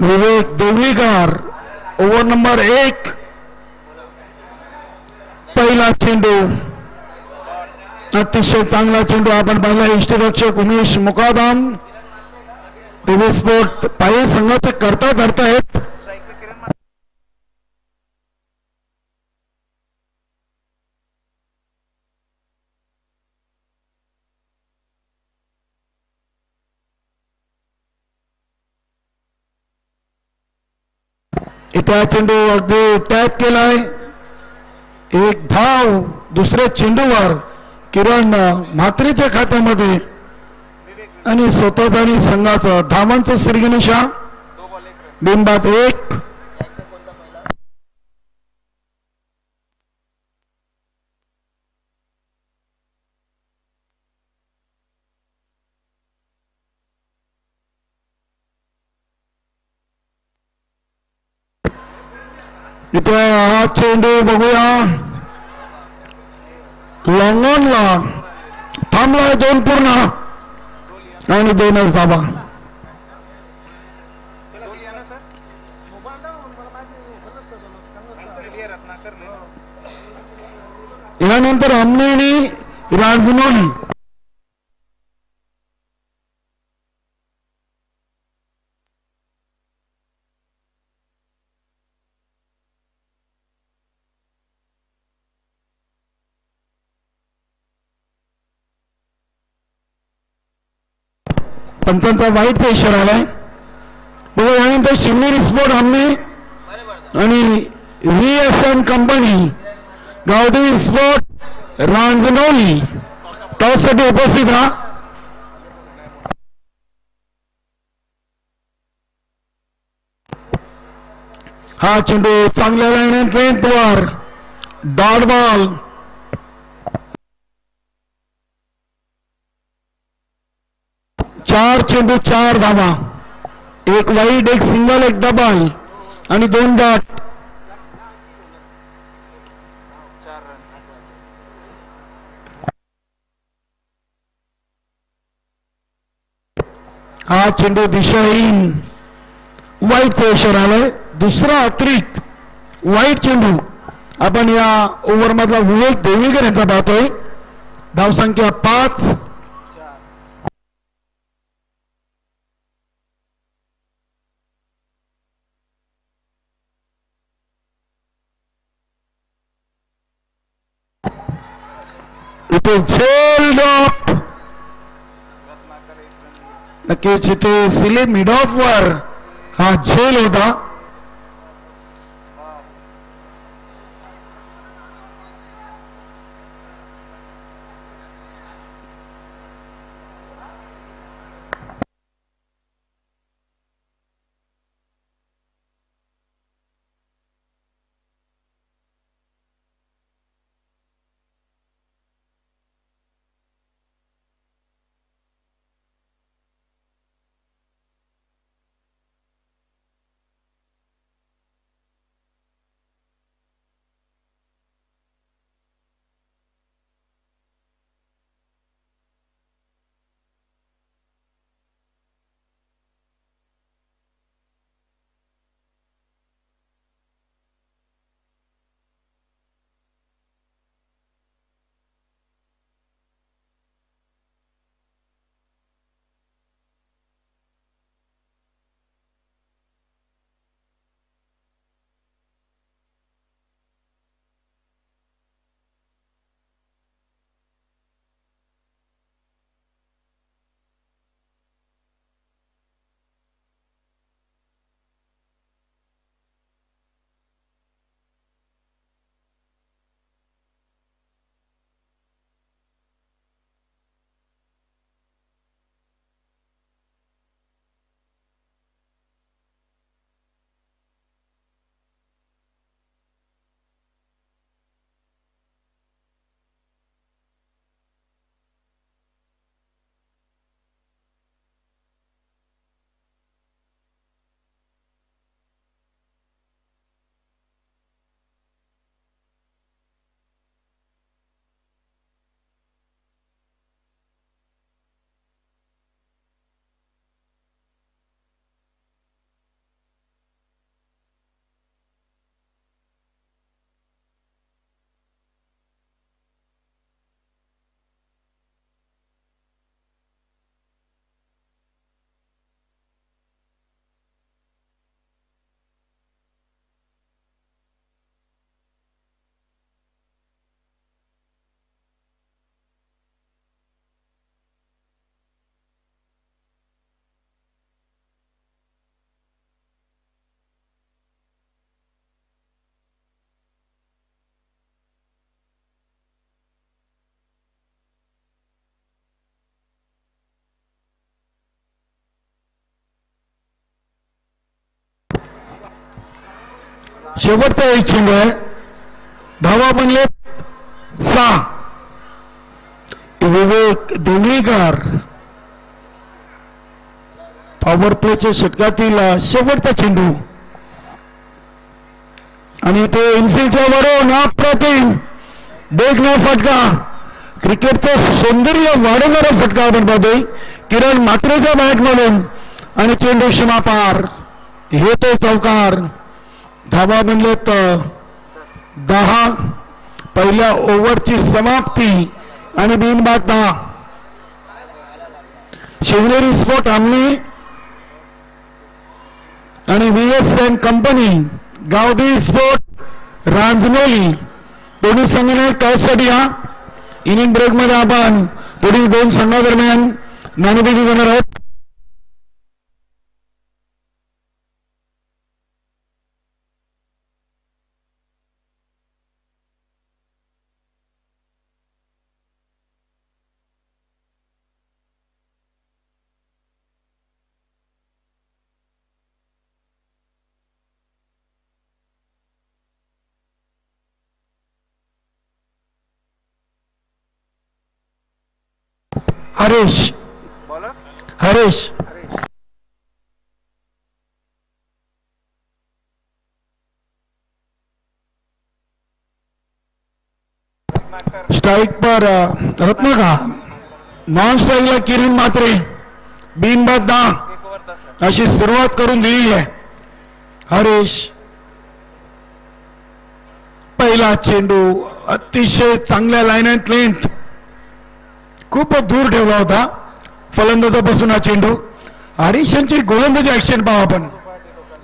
विवेक Deolikar over number 1 पहिला चेंडू अतिशय चांगला चेंडू आपण पाहिला इष्टरक्षक उमेश मुकादम टीव्ही स्पोर्ट पायी संघाचे करता धरतायत इथे चेंडू अगदी टॅप केलाय एक धाव दुसऱ्या चेंडूवर किरण म्हात्रेच्या खात्यामध्ये आणि स्वतःच आणि संघाचं धावांचं श्रीगणेशा बिनबाद 1 इथे हा चेंडू बघूया लॉंगॉनला थांबलाय 2 पूर्ण आणि 2च धावा यानंतर आमने आणि राजनोली पंचांचा वाईट इशारा आलाय बघा यानंतर शिवनेरी स्पोर्ट आमने आणि VSN कंपनी गावदेवी स्पोर्ट रांजणोली टॉससाठी उपस्थित राहा हा चेंडू चांगल्या लाईन लेंथवर डॉट बॉल चार चेंडू 4 धावा एक वाईड एक सिंगल एक डबल आणि 2 डॉट हा चेंडू दिशाहीन वाईट इशारा आलाय दुसरा अतिरिक्त वाईट चेंडू आपण या ओव्हर मधला विवेक देवळीकर यांचा पाहतोय धावसंख्या 5 इथे झेल ड्रॉप नक्कीच इथे सिले मिड ऑफ वर हा झेल होता शेवटचा एक चेंडू आहे. धावा बनले 6. विवेक देवळीकर पॉवर प्लेच्या षटकातील शेवटचा चेंडू आणि ते इनफिल्डच्या वरून अप्रतिम देखणा फटका. क्रिकेटचं सौंदर्य वाढवणारा फटका आपण पाहतोय किरण म्हात्रेच्या बॅट मधून आणि चेंडू सीमापार. हे तो चौकार. धावा बनलेत 10. पहिल्या ओव्हरची समाप्ती आणि बिनबाद 10. शिवनेरी स्पोर्ट आमने आणि VSN कंपनी गावदेवी स्पोर्ट रांजणोली दोन्ही संघाने टॉससाठी या. इनिंग ब्रेक मध्ये आपण पुढील 2 संघादरम्यान नाणेफेकी करणार आहोत. हरेश हरेश स्ट्राइक पर रत्नाकर. नॉन स्ट्राइकला किरण म्हात्रे. बिनबाद 10 अशी सुरुवात करून दिली आहे. हरेश पहिला चेंडू अतिशय चांगल्या लाईन अँड लेंथ खूप दूर ठेवला होता फलंदाजापासून हा चेंडू. हरीश यांची गोलंदाजी ऍक्शन पाहू आपण.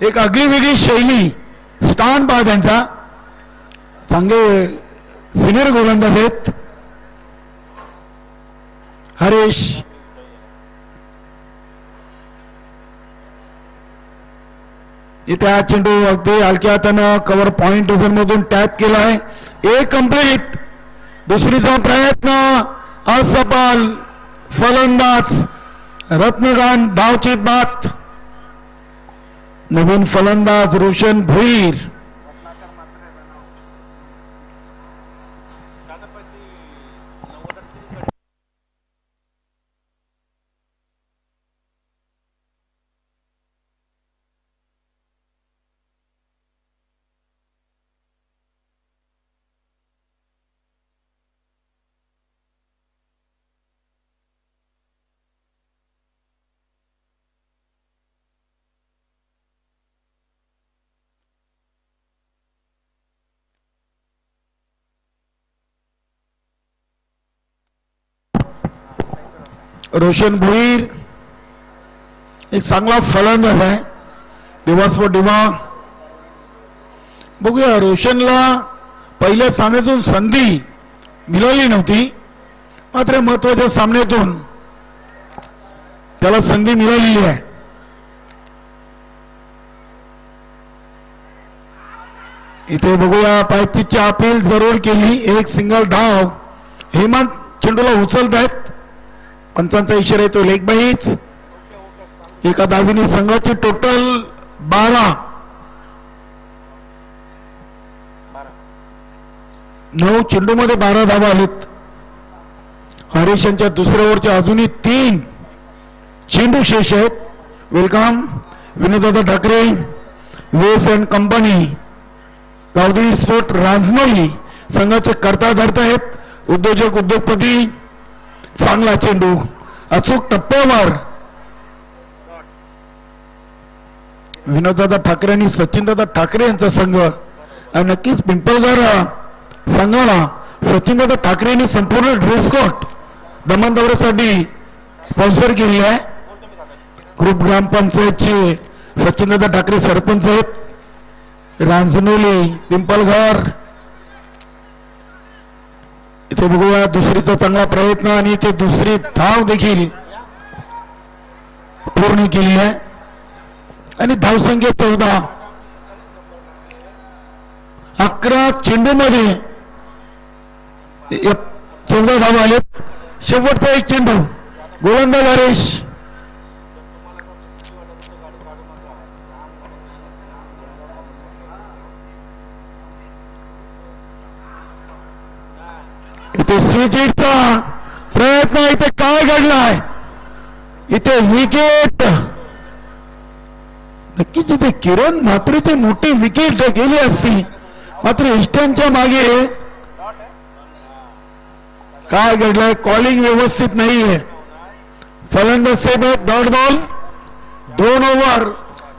एक आगळी वेगळी शैली स्टान पहा त्यांचा. चांगले सिनियर गोलंदाज आहेत. हरीश इथे हा चेंडू अगदी हलक्या हातानं कव्हर पॉइंट मधून टॅप केला आहे. एक कंप्लीट. दुसरीचा प्रयत्न असफल. फलंदाज रत्नकांत धावची बात. नवीन फलंदाज रोशन भोईर. रोशन भोईर एक चांगला फलंदाज आहे. दिवसभर दिवा बघूया. रोशनला पहिल्या सामन्यातून संधी मिळाली नव्हती मात्र महत्वाच्या सामन्यातून त्याला संधी मिळालेली आहे. इथे बघूया पायतीची अपील जरूर केली. एक सिंगल धाव. हेमंत चेंडूला उचलत आहेत. पंचांचा इशारा येतो लेग बाईच. एका धावीने संघाची टोटल 12. 9 चेंडूमध्ये 12 धावा आलेत. हरीश यांच्या दुसऱ्या ओव्हरच्या अजूनही 3 चेंडू शेष आहेत. वेलकम विनोददादा Thakre VSN company Gavdevi sport Ranjanoli संघाचे कर्ता धरत आहेत. उद्योजक उद्योगपती. चांगला चेंडू अचूक टप्प्यावर. विनोददादा ठाकरे आणि सचिनदादा ठाकरे यांचा संघ आणि नक्कीच पिंपळगार संघाला सचिनदादा ठाकरे यांनी संपूर्ण ड्रेस कोड दमन दौऱ्यासाठी स्पॉन्सर केली आहे. ग्रुप ग्रामपंचायतचे सचिनदादा ठाकरे सरपंच आहेत. रांजणोली पिंपळगार. इथे बघूया दुसरीचा चांगला प्रयत्न आणि इथे दुसरी धाव देखील पूर्ण केली आहे आणि धावसंख्या 14. 11 चेंडूमध्ये 14 धावा आलेत. शेवटचा एक चेंडू. गोलंदाज हरीश. विकेटचा प्रयत्न इथे काय घडलाय इथे विकेट नक्कीच इथे किरण म्हात्रेची मोठी विकेट गेली असती मात्र इष्टांच्या मागे काय घडलंय कॉलिंग व्यवस्थित नाहीये फलंदाज साहेब डॉट बॉल 2 ओव्हर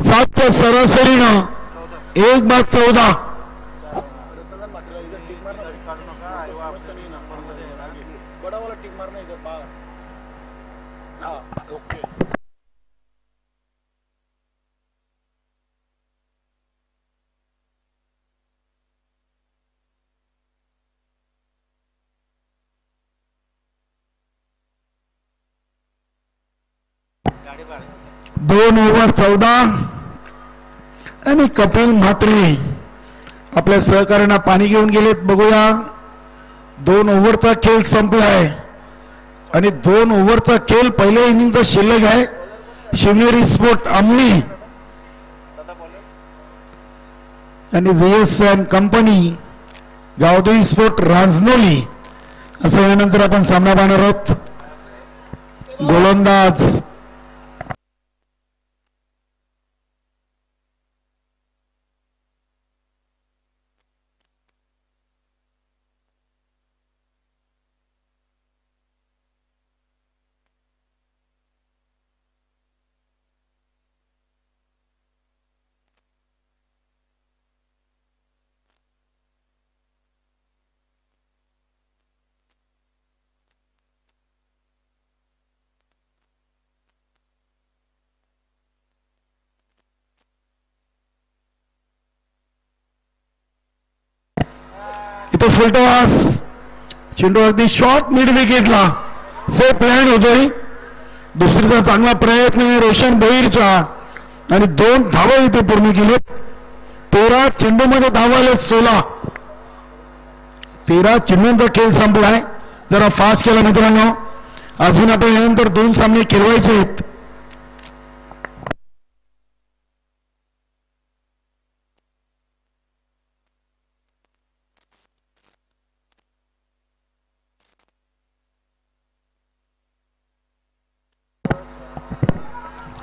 7च्या सरासरीनं 1/14 2 ओव्हर 14 आणि कपिल म्हात्रे आपल्या सहकार्यांना पाणी घेऊन गेलेत बघूया 2 ओव्हरचा खेळ संपलाय आणि 2 ओव्हरचा खेळ पहिल्या इनिंगचा शिल्लक आहे शिवनेरी स्पोर्ट अमली आणि VSN कंपनी गावदेवी स्पोर्ट राजनोली असं यानंतर आपण सामना पाहणार आहोत गोलंदाज इथे फुलटॉस चेंडू अगदी शॉर्ट मिड विकेटला सेफ लँड होतोय दुसरीचा चांगला प्रयत्न आहे रोशन भोईरचा आणि 2 धावा इथे पूर्ण केले 13 चेंडूमध्ये धावा आले 16 13 चेंडूंचा खेळ संपलाय जरा फास्ट केला मित्रांनो अजून आपण यानंतर 2 सामने खेळवायचे आहेत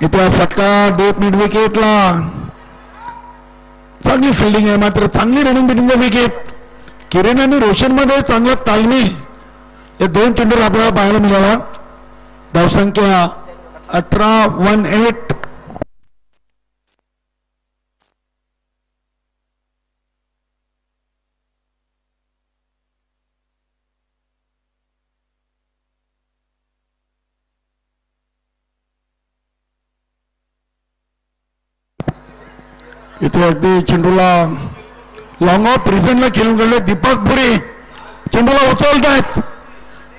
इथे फटका डेप मिड विकेटला चांगली फिल्डिंग आहे मात्र चांगली रनिंग बिटिंग विकेट किरण आणि रोशन मध्ये चांगला तालमेल या 2 चेंडूवर आपल्याला पाहायला मिळाला धावसंख्या 18-18 इथे अगदी चेंडूला लॉंग ऑफ प्रिझनला खेळून गेले दीपक पुरी चेंडूला उचलत आहेत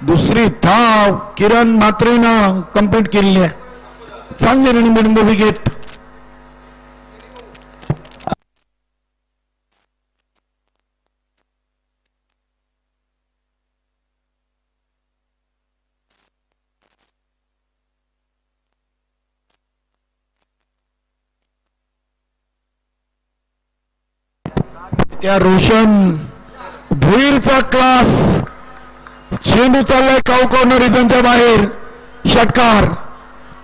दुसरी धाव किरण म्हात्रेनं कंप्लीट केलेली आहे चांगली रनिंग बिटिंग विकेट त्या रोशन भुईरचा क्लास चेंडू चाललाय काऊ कॉर्नर रिजनच्या बाहेर षटकार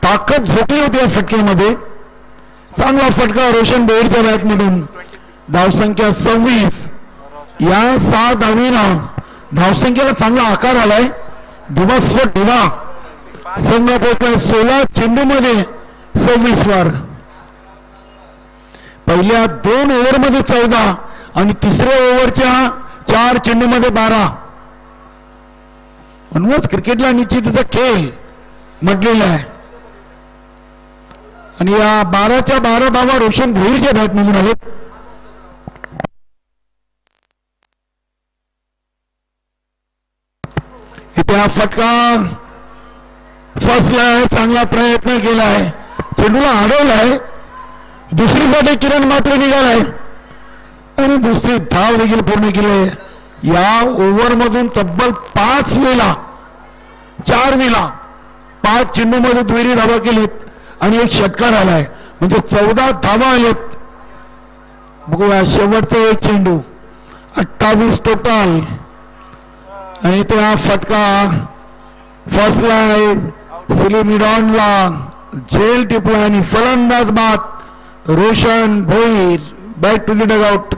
ताकद झोपली होती या फटक्यामध्ये चांगला फटका रोशन भुईरच्या बॅटमधून धावसंख्या 26 या 6 धावीना धावसंख्येला चांगला आकार आलाय दिवसभर दिवा संघ पोहोचलाय 16 चेंडूमध्ये 26 वर पहिल्या 2 ओव्हरमध्ये 14 आणि तिसऱ्या ओव्हरच्या 4 चेंडूमध्ये 12 म्हणूनच क्रिकेटला निश्चितचा खेळ म्हटलेला आहे आणि या 12च्या 12 धावा रोशन भोईरच्या बॅटमधून आहेत इथे हा फटका फसलाय चांगला प्रयत्न केलाय चेंडूला अडवलाय दुसरीसाठी किरण मात्र निघालाय आणि दुसरी धाव देखील पूर्ण केली या ओव्हर मधून तब्बल 5 वेळा 4 वेळा 5 चेंडूमध्ये दुहेरी धावा केलीत आणि एक षटकार आलाय म्हणजे 14 धावा आलेत बघूया शेवटचा एक चेंडू 28 टोटल आणि त्या फटका फसला सिलिमिडॉनला झेल टिपला आणि फलंदाज बाद Roshan Bhoir back to the dugout.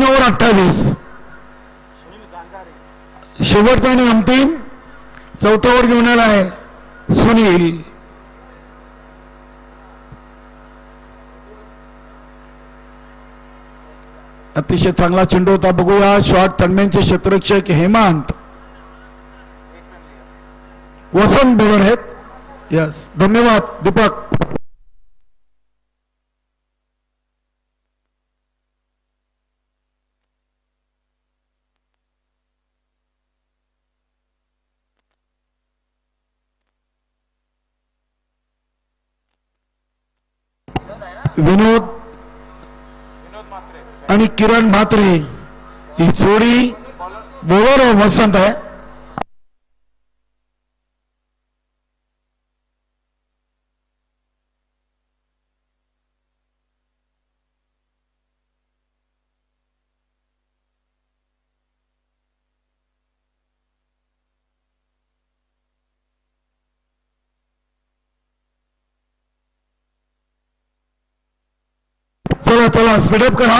Over 28. शेवटचा आणि अंतिम चौथा ओव्हर घेऊन आला आहे सुनील. अतिशय चांगला चेंडू होता. बघूया शॉट तन्मयांचे क्षेत्ररक्षक हेमंत वसंत बरोबर आहेत. यस, धन्यवाद दीपक. विनोद आणि किरण म्हात्रे ही जोडी बरोबर वसंत आहे. चला चला स्पीडअप करा.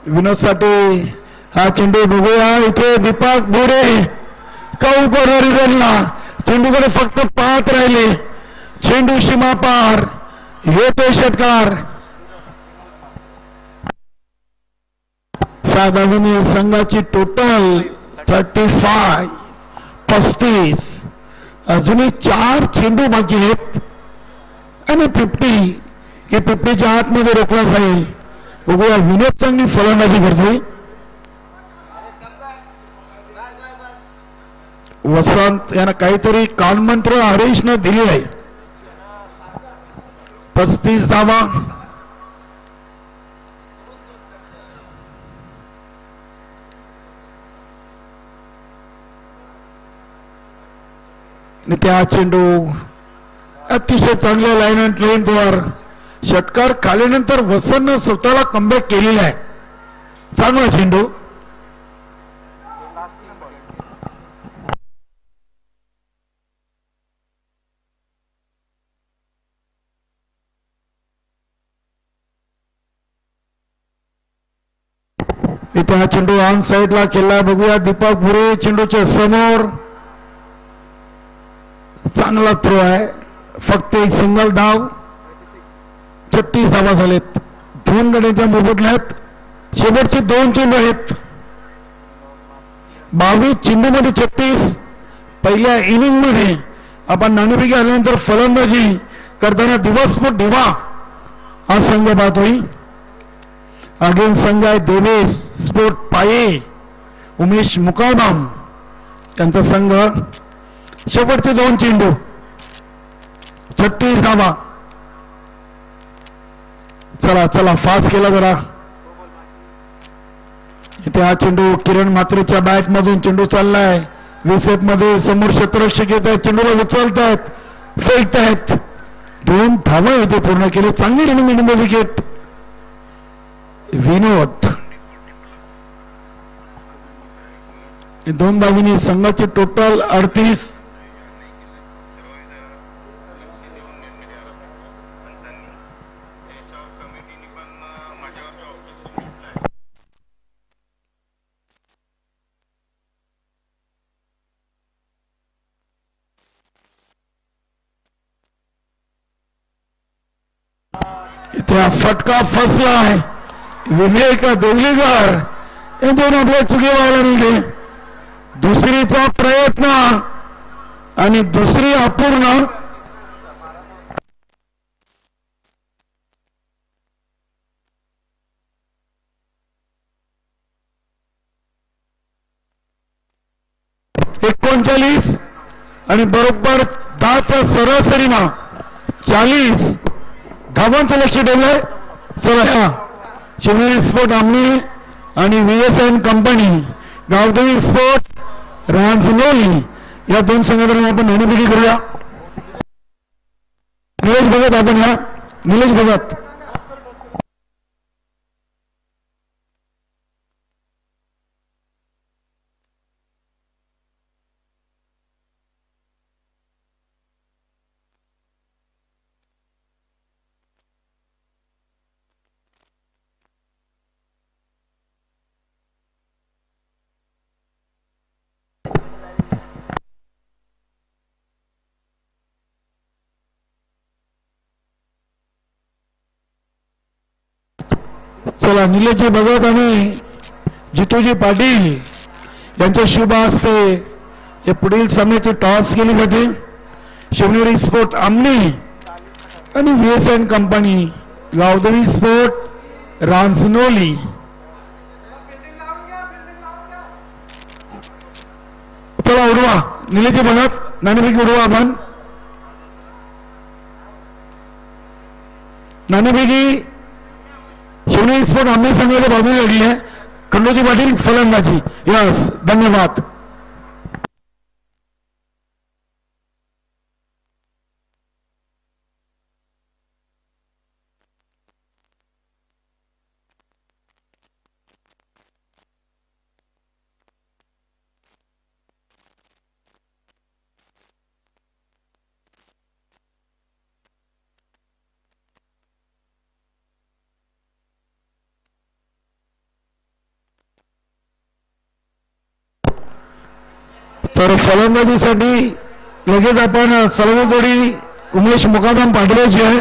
विनोद साठी हा चेंडू बघूया. इथे दीपक बोरे कौ कॉर्नरला चेंडूकडे फक्त पाहत राहिले. चेंडू सीमा पार येतोय षटकार. साधारण संघाची टोटल 35. अजूनही 4 चेंडू बाकी आहेत आणि 50 हे 50च्या आतमध्ये रोखला जाईल. बघूया विनोद चांगली फलंदाजी करतोय. वसंत यांना काहीतरी कानमंत्र हरीशनं दिली आहे. 35 धावा. त्या चेंडू अतिशय चांगल्या लाईन अँड लेंथ वर षटकार खाल्यानंतर वसंतनं स्वतःला कमबॅक केलेला आहे. चांगला चेंडू. इथे हा चेंडू ऑन साइडला केला. बघूया दीपक भुरे चेंडूच्या समोर. चांगला थ्रो आहे. फक्त एक सिंगल धाव. 36 धावा झालेत. 2 गड्यांच्या मोबदल्यात शेवटचे 2 चेंडू आहेत. 22 चेंडू मध्ये 36. पहिल्या इनिंग मध्ये आपण नाणेफेकी आल्यानंतर फलंदाजी करताना दिवसभर दिवा हा संघ पाहतोय. अगेन संघ आहे देवेश स्पोर्ट पाये उमेश मुकादम त्यांचा संघ. शेवटचे 2 चेंडू 36 धावा. चला चला फास्ट केला जरा. इथे हा चेंडू किरण म्हात्रेच्या बॅट मधून चेंडू चाललाय. विसेट मध्ये समोर क्षेत्ररक्षक येत आहेत. चेंडूला उचलतायत फेकतायत. 2 धावा इथे पूर्ण केले. चांगली रनिंग इन द विकेट. विनोद दोन बाजूनी संघाची टोटल 38. इथे फटका फसला आहे. विवेक देवलीकर यांच्यावर आपल्या चुकी व्हायला मिळते. दुसरीचा प्रयत्न आणि दुसरी अपूर्ण. एकोणचाळीस आणि बरोबर 10च्या सरासरीनं 40 धावांचं लक्ष ठेवलंय. चला ह्या शिवनेरी स्पोर्ट आमनी आणि VSN company Gavdevi sport Ranjnoli या दोन संघटना आपण नाणेफेकी करूया. निलेश भगत आपण ह्या निलेश भगत. चला निलेशजी भगत आणि जितूजी पाटील यांच्या शुभ हस्ते हे पुढील सामन्याची टॉस केली जाते. शिवनेरी स्पोर्ट आमनी आणि VSN company Gavdevi sport Ranjnoli. चला उडवा निलेशजी भगत नाणेफेकी उडवा. आपण नाणेफेकी शिवनेरी स्पोर्ट आमने संघाच्या बाजूने लढली आहे. खंडोजी पाटील फलंदाजी. यस धन्यवाद. तर फलंदाजीसाठी लगेच आपण सलग जोडी उमेश मुकादम पाठवायची आहे.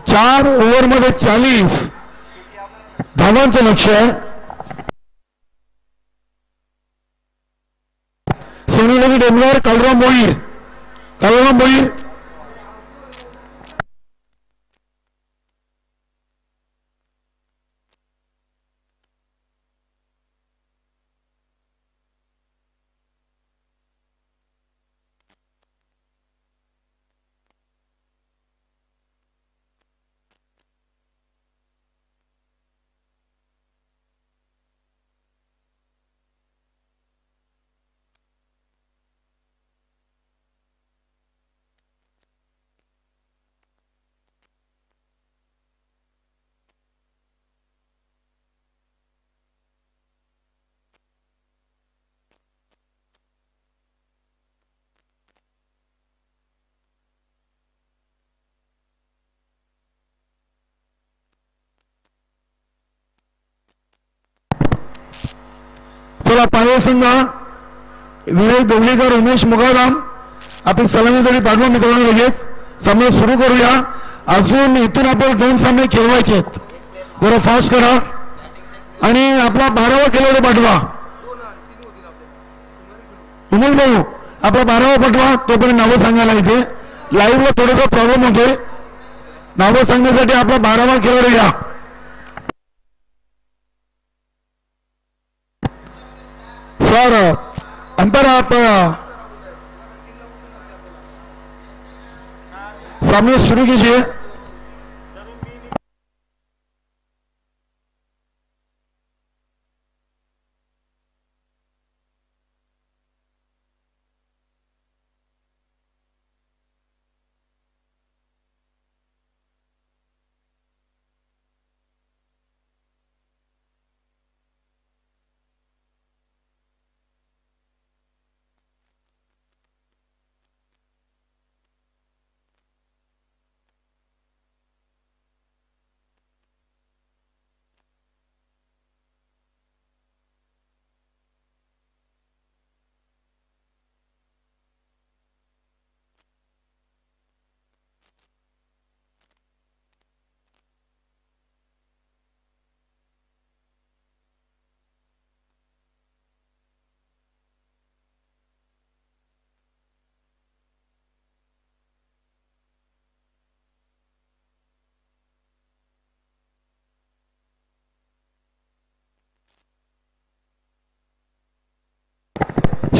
4 ओव्हरमध्ये 40 धावांचं लक्ष आहे. सोनीलगी डेमगार कालराम भोईर. कालराम भोईर चला पाहिजे संघ विवेक देवलीकर उमेश मुकादम आपण सलामी जोडी पाठवा मित्रांनो. लगेच सामना सुरू करूया. अजून इथून आपण 2 सामने खेळवायचे आहेत. जरा फास्ट करा आणि आपला 12वा खेळाडू पाठवा. उमेश भाऊ आपला 12वा पाठवा. तोपर्यंत नावं सांगायला इथे लाईव्हला थोडासा प्रॉब्लेम होतोय. नावं सांगण्यासाठी आपला 12वा खेळाडू या. सर अंतर आप सामने शुरू कीजिए.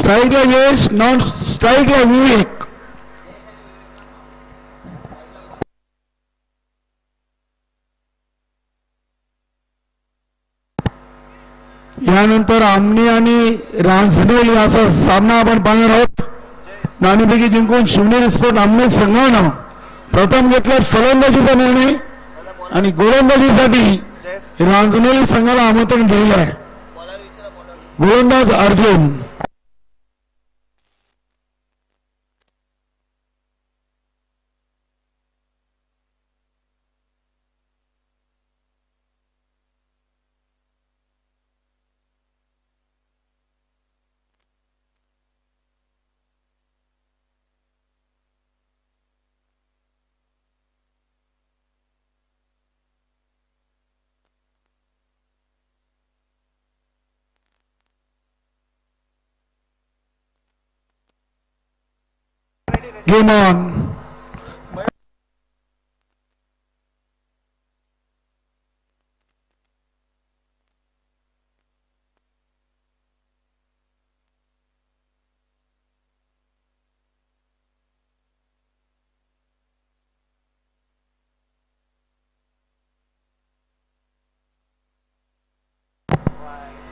स्ट्राईकला यश, नॉन स्ट्राईकला विवेक. यानंतर आमनी आणि रांजणेली असा सामना आपण पाहणार आहोत. नाणेफेकी जिंकून शिवनेरी स्पोर्ट आमने संघानं प्रथम घेतला फलंदाजीचा निर्णय आणि गोलंदाजीसाठी रांजणेली संघाला आमंत्रण दिलेलं आहे. गोलंदाज अर्जुन. Game on.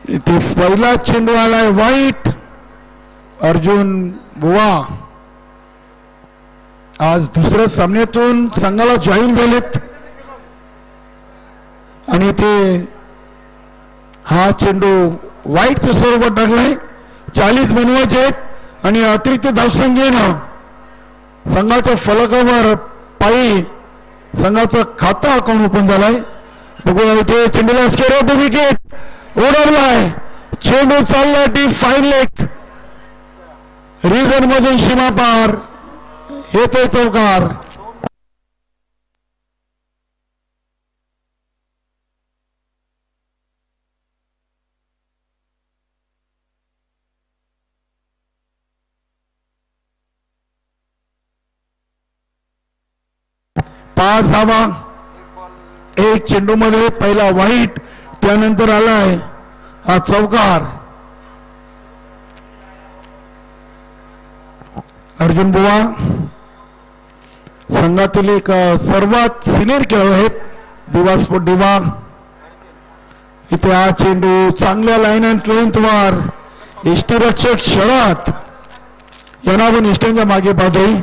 इथे पहिला चेंडू आलाय वाईट. अर्जुन बुवा आज दुसऱ्या सामन्यातून संघाला जॉईन झालेत आणि ते हा चेंडू वाईटच्या स्वरूपात टाकलाय. 40 बनवायचे आहेत आणि अतिरिक्त धावसंख्येनं संघाच्या फलकावर पायी संघाचं खातं अकाउंट ओपन झालंय. बघूया इथे चेंडूला स्केअर ऑफ द विकेट उडवलाय. चेंडू चाललाय टी फाईन लेग रिझन मधून सीमा पार येतोय चौकार. पाच धावा एक चेंडू मध्ये. पहिला वाईट, त्यानंतर आलाय हा चौकार. अर्जुन बुवा संघातील एक सर्वात सिनियर खेळाडू आहेत. दिवा स्पोर्ट दिवा. इथे हा चेंडू चांगल्या लाईन अँड लेंथ वर यष्टीरक्षक शरद यांना आपण यष्ट्यांच्या मागे पाहतोय.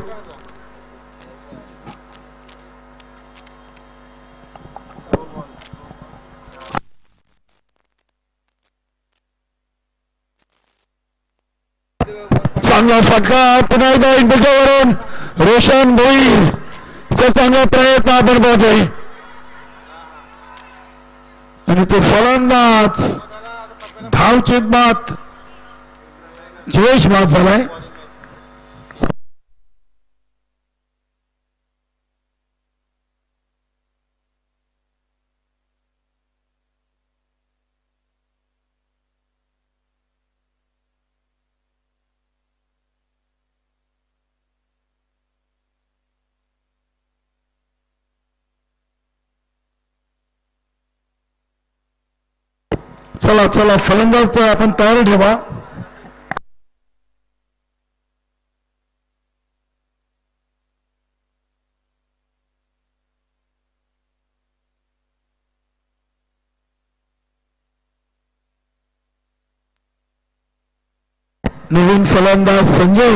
चांगला फटका पुन्हा एकदा इंटरच्यावरून रोशन भोईर चांगला प्रयत्न आपण पाहतोय आणि ते फलंदाज धावचीत बाद जयेश बाद झालाय. चला चला फलंदाज आपण तयारी ठेवा. नवीन फलंदाज संजय.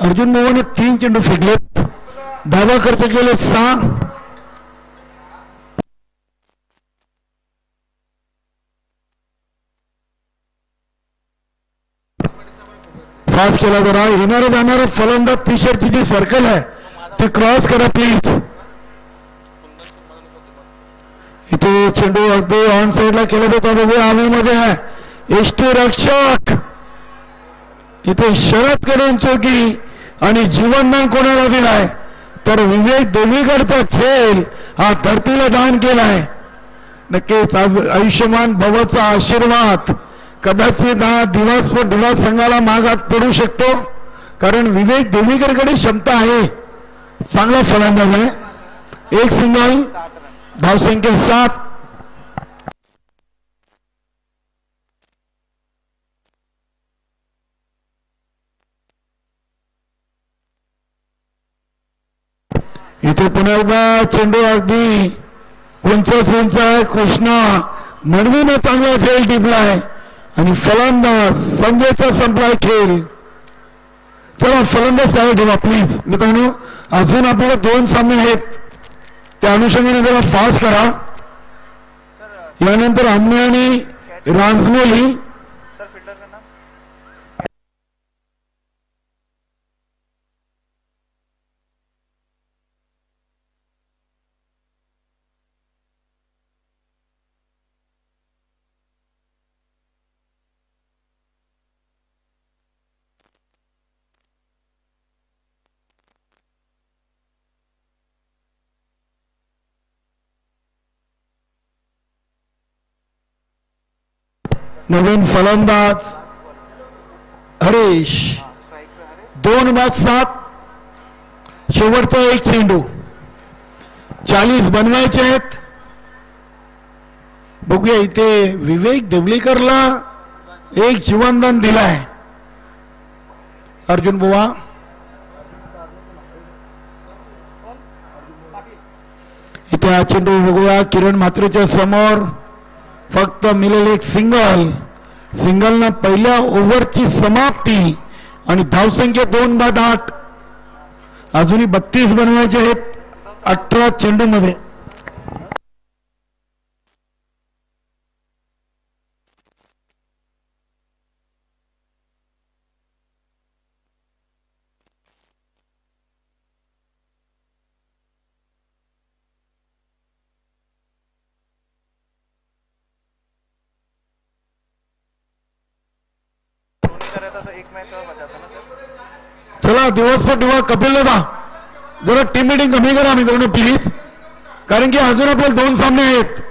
अर्जुन मोहन 3 चेंडू फेकले. धावा करते गेले 6. फास्ट केला जरा. येणारा जाणारा फलंदाज टी शर्टची जी सर्कल आहे ती क्रॉस करा प्लीज. इथे चेंडू अगदी ऑन साइडला केला होता. बघूया हवेमध्ये आहे एसटी रक्षक. इथे शरद करून चौकी आणि जीवनदान कोणाला दिलाय तर विवेक देवीकरचा खेळ हा धरतीला दान केलाय. नक्कीच आयुष्यमान भवाचा आशीर्वाद कदाचित हा दिवा संघाला मागात पडू शकतो कारण विवेक देवीकरकडे क्षमता आहे. चांगला फलंदाज आहे. एक सिंगल. धावसंख्या 7. इथे पुन्हा एकदा चेंडू अगदी उंचच उंच आहे. कृष्णा म्हणवीनं चांगला खेळ टिपलाय आणि फलंदाज संजयचा संपलाय खेळ. चला फलंदाज तयार ठेवा प्लीज मित्रांनो. अजून आपल्याला 2 सामने आहेत, त्या अनुषंगाने जरा फास्ट करा. यानंतर आमने आणि राजमौली. नवीन फलंदाज हरीश. 2-7 शेवटचा 1 चेंडू. 40 बनवायचे आहेत. बघूया इथे विवेक देवलीकरला 1 जीवनदान दिलाय अर्जुन बुवा. इथे हा चेंडू बघूया किरण म्हात्रेच्या समोर. फक्त मिळेल 1 सिंगलनं पहिल्या ओव्हरची समाप्ती आणि धावसंख्या 2/8. अजूनही 32 बनवायचे आहेत 18 चेंडू मध्ये. चला दिवसभर ठेवा. कपिल दादा जरा टीम मीटिंग कमी करा मित्रांनो प्लीज, कारण की अजून आपल्याला 2 सामने आहेत.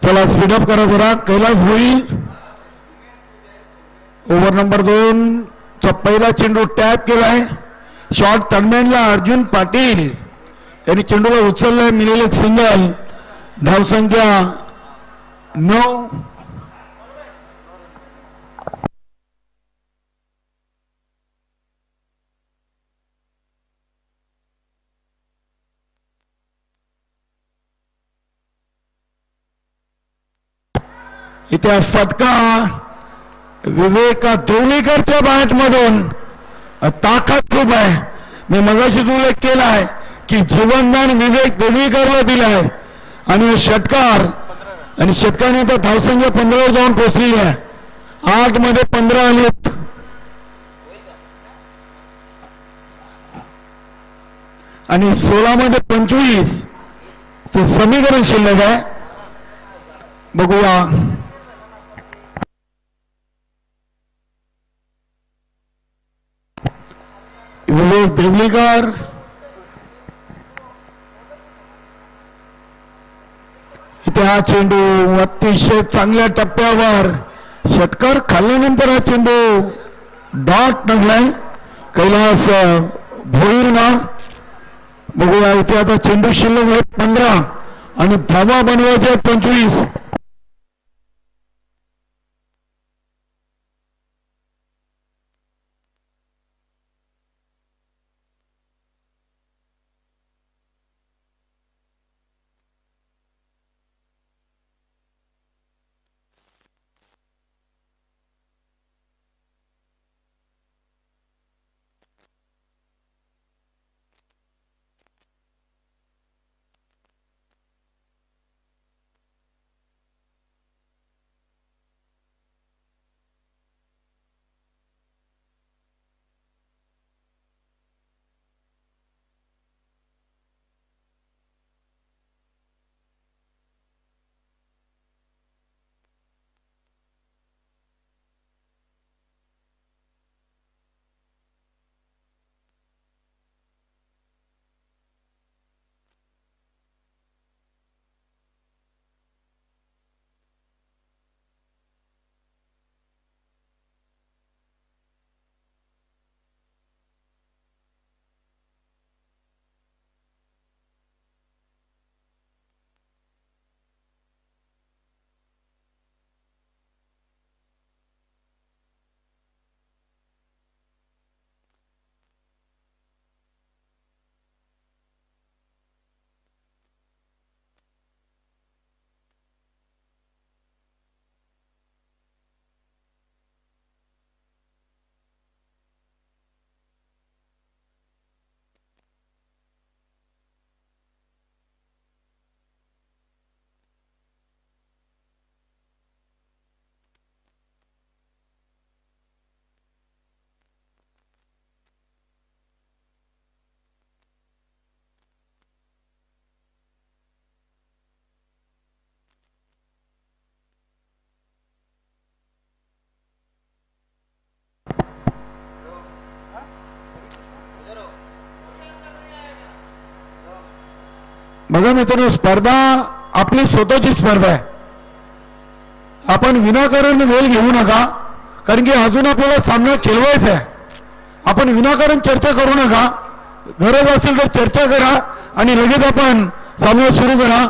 चला स्पीडअप करा जरा. कैलास होईल. ओव्हर नंबर 2 चा पहिला चेंडू टॅप केलाय. शॉट तन्मॅनला अर्जुन पाटील यांनी चेंडूला उचललाय. मिळेल 1 सिंगल. धावसंख्या 9. इथे फटका विवेक देवलीकरच्या बॅट मधून. ताकद खूप आहे. मी मगाशीच उल्लेख केलाय की जीवनदान विवेक देवलीकरला दिलाय आणि षटकार, आणि षटकाने आता धावसंख्या 15 जाऊन पोहोचलेली आहे. 8 मध्ये 15 आलेत. आणि 16 मध्ये 25 चे समीकरण शिल्लक आहे. बघूया. विवेक देवलीकर इथे हा चेंडू अतिशय चांगल्या टप्प्यावर. षटकार खाल्ल्यानंतर हा चेंडू डॉट नगलाय कैलास भोईरना. बघूया इथे आता चेंडू शिल्लक आहेत 15 आणि धावा बनवायचे 25. बघा मित्रांनो, स्पर्धा आपली स्वतःची स्पर्धा आहे. आपण विनाकारण वेळ घेऊ नका, कारण की अजून आपल्याला सामना खेळवायचा आहे. आपण विनाकारण चर्चा करू नका. गरज असेल तर चर्चा करा आणि लगेच आपण सामना सुरू करा.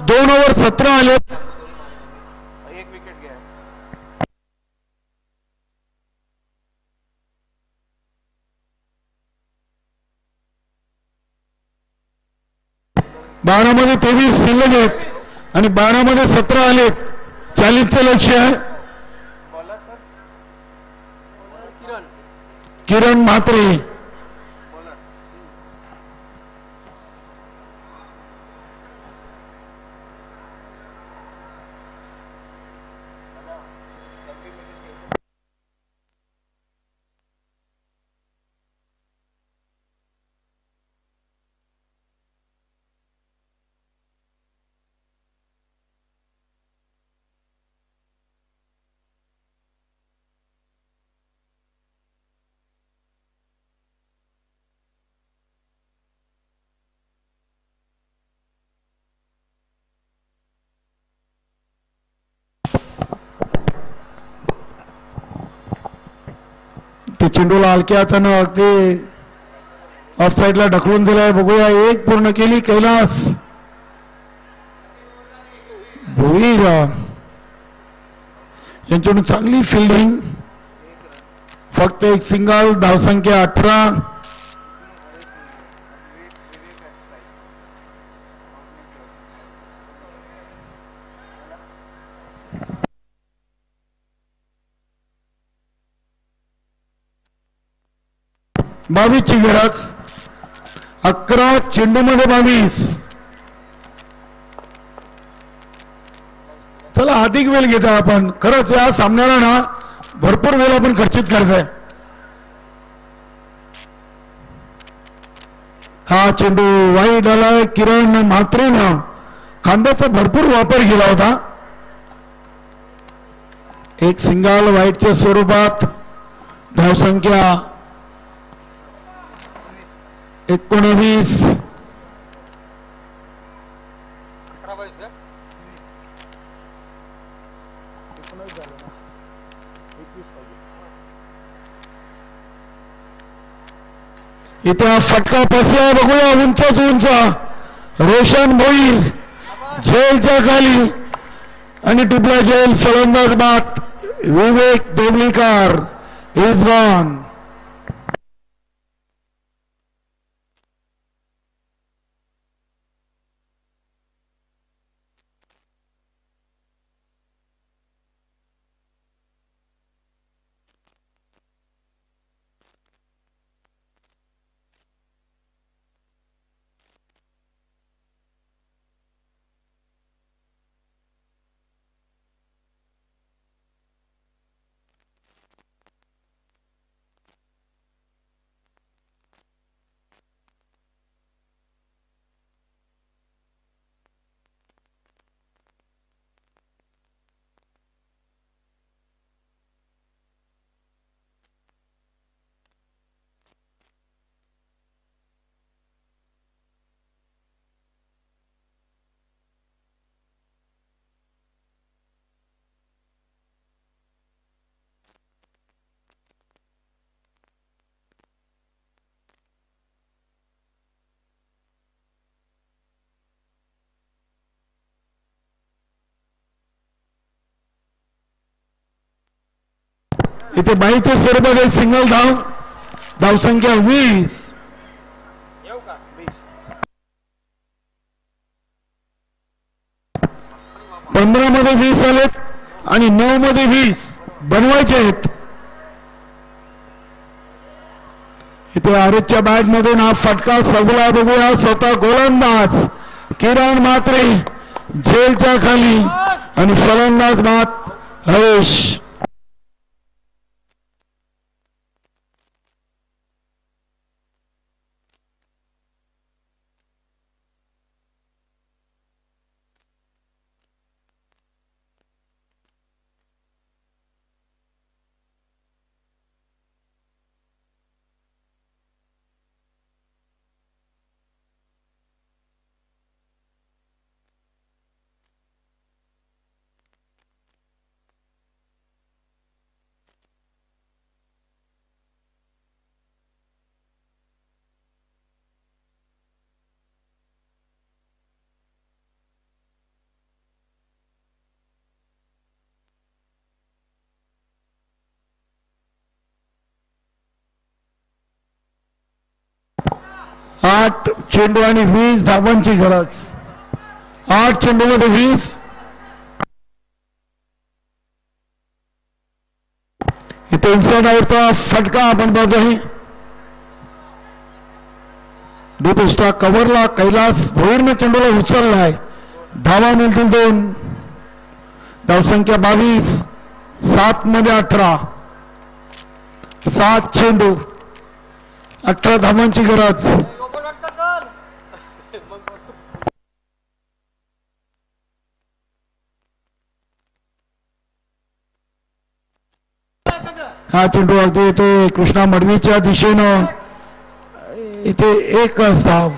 2 ओव्हर 17 आले. एक विकेट घ्या. मध्ये 23 शिल्लक आहेत आणि 12 मध्ये 17 आलेत. 40चं लक्ष आहे. Bowler sir Kiran Kiran Mhatre. Bowler. ते चेंडूला हलक्या हातानं अगदी ऑफ साईडला ढकलून दिलाय. बघूया, एक पूर्ण केली कैलास भोईर यांच्याकडून चांगली फिल्डिंग. फक्त एक सिंगल. धावसंख्या 18. बावीसची गरज. 11 चेंडूमध्ये 22. चला अधिक वेळ घेता आपण. खरंच या सामन्याला ना भरपूर वेळ आपण खर्चित करताय. हा चेंडू वाईट आलाय. किरण म्हात्रेनं खांद्याचा भरपूर वापर केला होता. एक सिंगल वाईटच्या स्वरूपात. धावसंख्या 19. 18-22 का? इथे हा फटका बसला. बघूया, उंचच उंच रोशन भोईर झेलच्या खाली आणि टिपला झेल. फलंदाज बाद. विवेक देवलीकर इज गॉन. इथे बाईच्या स्वरूपात एक सिंगल धाव. धावसंख्या 20. येऊ का? 20. 15 मध्ये 20 आलेत आणि 9 मध्ये 20 बनवायचे आहेत. इथे आरेच्या बॅट मधून हा फटका सजला. बघूया, स्वतः गोलंदाज किरण म्हात्रे झेलच्या खाली आणि फलंदाज बाद हरेश. 8 चेंडू आणि 20 धावांची गरज. 8 चेंडू मध्ये 20. इथे इन्साइड आउटचा फटका आपण पाहतोय. डीप स्टॉक कव्हरला कैलास भोईरने चेंडूला उचललाय. धावा मिळतील 2. धावसंख्या 22. 7 मध्ये 18. 7 चेंडू 18 धावांची गरज. हा चेंडू अगदी येतोय कृष्णा मडवीच्या दिशेनं. इथे एकच धाव.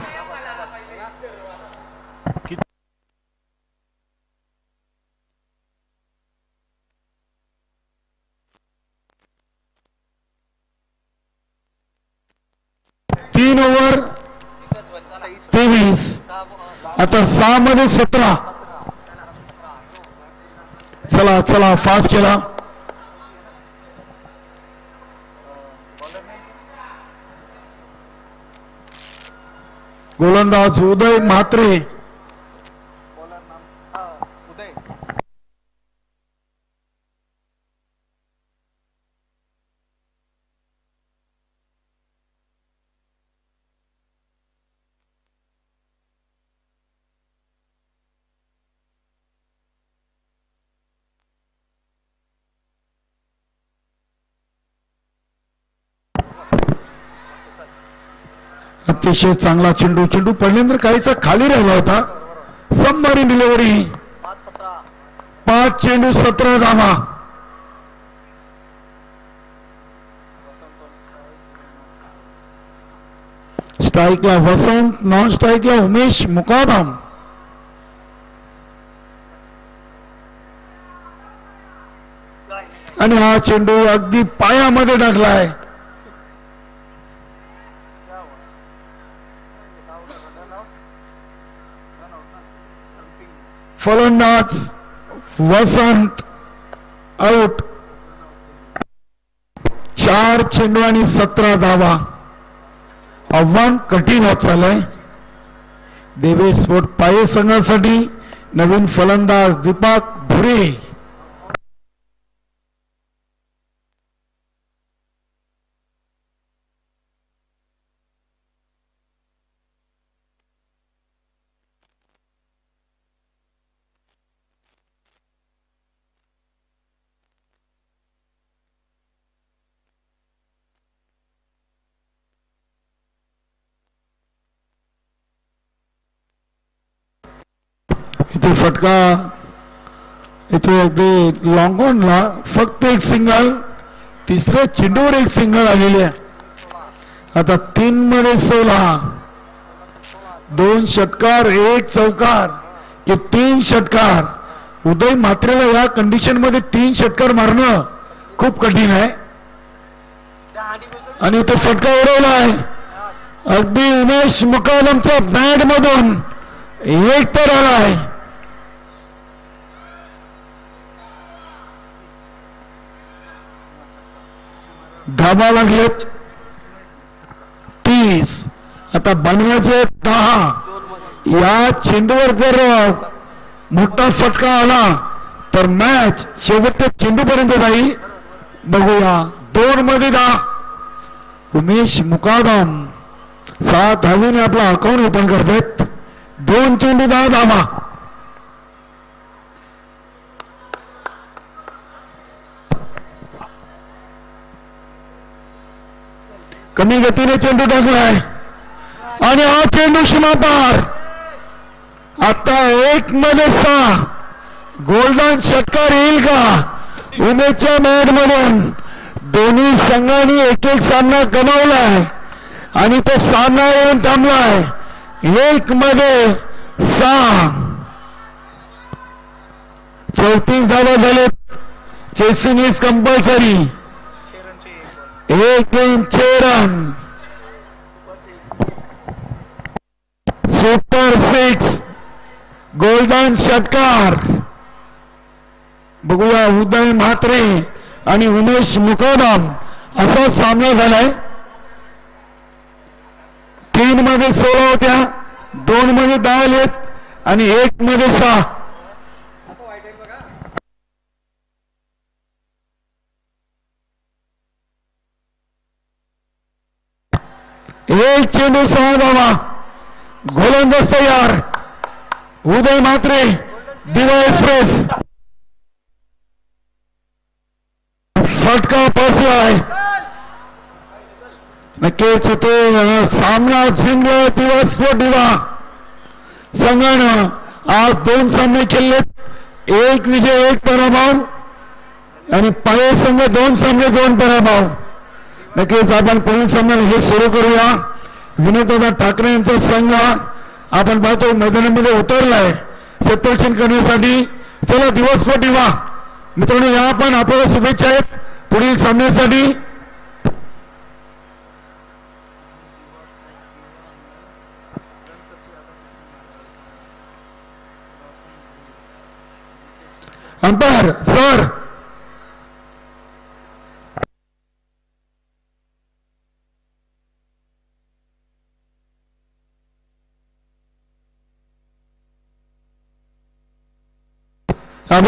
तीन ओव्हर 23. आता 6 मध्ये 17. चला चला फास्ट केला. गोलंदाज उदय म्हात्रे. उदय अतिशय चांगला चेंडू. चेंडू पडल्यानंतर काहीसा खाली राहिला होता. Submarine delivery. 5 चेंडू 17 धावा. स्ट्राईकला वसंत, नॉन स्ट्राईकला उमेश मुकादम. आणि हा चेंडू अगदी पायामध्ये टाकलाय. फलंदाज वसंत आउट. 4 चेंडू आणि 17 धावा. आव्हान कठीण होत चाललंय देवेश स्पोर्ट पाये संघासाठी. नवीन फलंदाज दीपक भुरे. इथे फटका इथे अगदी लॉंग ऑनला फक्त एक सिंगल. तिसऱ्या चेंडूवर एक सिंगल आलेली आहे. आता 3 मध्ये 16. 2 षटकार 1 चौकार की 3 षटकार. उदय म्हात्रेला या कंडिशन मध्ये 3 षटकार मारणं खूप कठीण आहे. आणि तो फटका उडवला आहे अगदी उमेश मुकादमच्या बॅट मधून. एक तर आलाय. धाबा लागलेत 30. आता बनवायचे 10. या चेंडूवर जर मोठा फटका आला तर मॅच शेवटच्या चेंडूपर्यंत जाईल. बघूया 2 मध्ये 10. उमेश मुकादम 7 धावेने आपला अकाउंट ओपन करतात. 2 चेंडू 10 धावा. कमी गतीने चेंडू टाकलाय आणि हा चेंडू सीमापार. आता 1 मध्ये 6. गोल्डन षटकार येईल का उमेशच्या मॅच मधून. दोन्ही संघांनी एक सामना गमावलाय आणि तो सामना येऊन थांबलाय. 1 मध्ये 6. 34 धावा झाले. Chasing is compulsory. 1 game 6 run. Super 6 golden षटकार. बघूया उदय म्हात्रे आणि उमेश मुकादम असा सामना झालाय. 3 मध्ये 16 होत्या, 2 मध्ये 10 आलेत आणि 1 मध्ये 6. आता वाईट आहे बघा. एक चेंडू 6 धावा. गोलंदाज तयार. उदय म्हात्रे, दिवा एक्सप्रेस. फटका बसलाय. नक्कीच तो सामना जिंकला दिवस दिवा संघानं. आज 2 सामने खेळले, 1 विजय 1 पराभव आणि पाये संघ 2 सामने 2 पराभव. नक्कीच आपण पुढील सामन्याला हे सुरू करूया. विनोददादा ठाकरे यांचा संघ आपण पाहतो मैदानामध्ये उतरलाय क्षेत्ररक्षण करण्यासाठी. चला दिवस दिवा मित्रांनो, या पण आपल्याला शुभेच्छा आहेत पुढील सामन्यासाठी. Umpire sir